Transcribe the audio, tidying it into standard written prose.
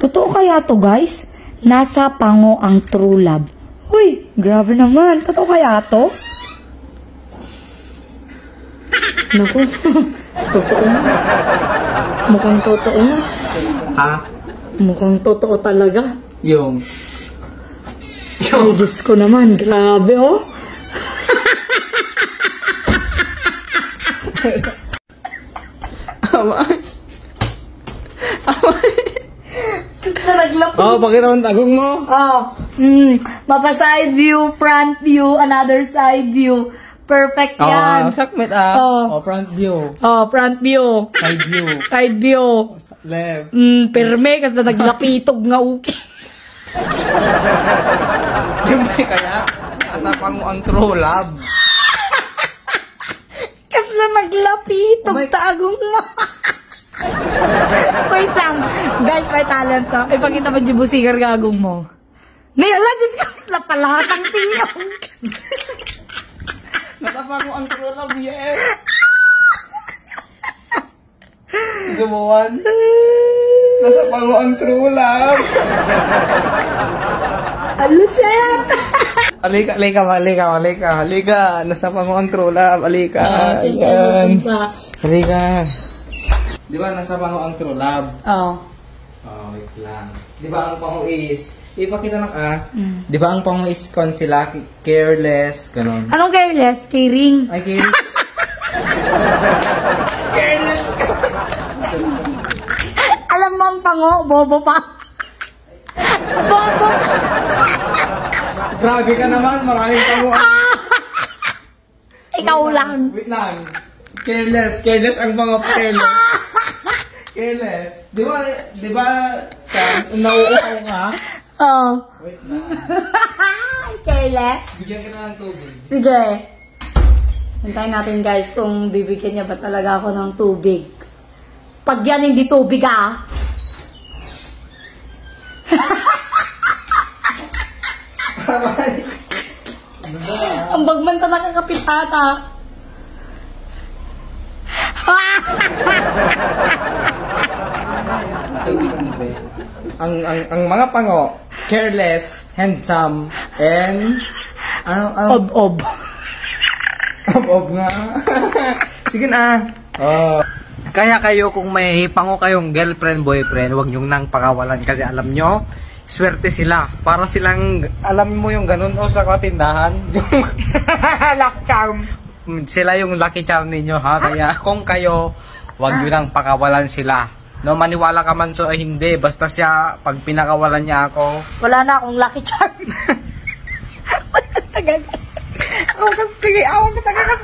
Totoo kaya to, guys? Nasa pango ang true love. Uy, grabe naman. Totoo kaya to? Naku, totoo na. Mukhang totoo na. Ha? Mukhang totoo talaga. Yung... Ay, Diyos ko naman. Grabe, oh. Amay. Naglapo. Oh, pakita mo tagong mo. Oh. Mapa side view, front view, another side view. Perfect yan. Oh, sakmit ah. Oh. Oh, front view. Oh, front view. Side view. Side view. Left. Perme, kasi na naglapitog nga uki. Dimay kaya, asapang mo ang true love. Kasi na naglapitog, tagong mo. Wait lang. Guys, may talent to. Ipakita mo yung busigar gagong mo. Nila, Diyos ka, lapalatang tingnan. Natapang mo ang true love, yes. Sumuwan. Nasapang mo ang true love. Ano siya? Alika. Nasapang mo ang true love. Alika. Ayan. Alika. Di ba nasapang mo ang true love? Oh. Oh, wait lang. Di ba ang pango is, ipakita lang di ba ang pango is sila, careless, ganun. Anong careless? Caring? Ay, careless. Careless. Alam mo ang pango, bobo pa. Bobo pa. Grabe ka naman, maraming pango. Ikaw lang. Wait lang. Careless ang pango, careless. Careless. Di ba, nauuhaw ka? Oh. Wait lang. Careless? Bigyan kita ng tubig. Sige. Hintayin natin guys kung bibigyan niya ba talaga ako ng tubig. Pag yan hindi tubig ah. Ang bagman ta nakakapit ata. ang mga pango, careless, handsome, and Ob-ob. Ob nga. Sige na. Oh. Kaya kayo kung may pango kayong girlfriend, boyfriend, wag nyong nang pakawalan kasi alam nyo, swerte sila. Para silang, alam mo yung ganun o sa katindahan, yung lucky charm. Sila yung lucky charm ninyo ha. Kaya kung kayo, wag nyo nang pakawalan sila. No, maniwala ka man so ay hindi. Basta siya, pag pinakawalan niya ako, Wala na akong lucky charm. Wala na tagad. Awag ka, sige, awag ka, tagad.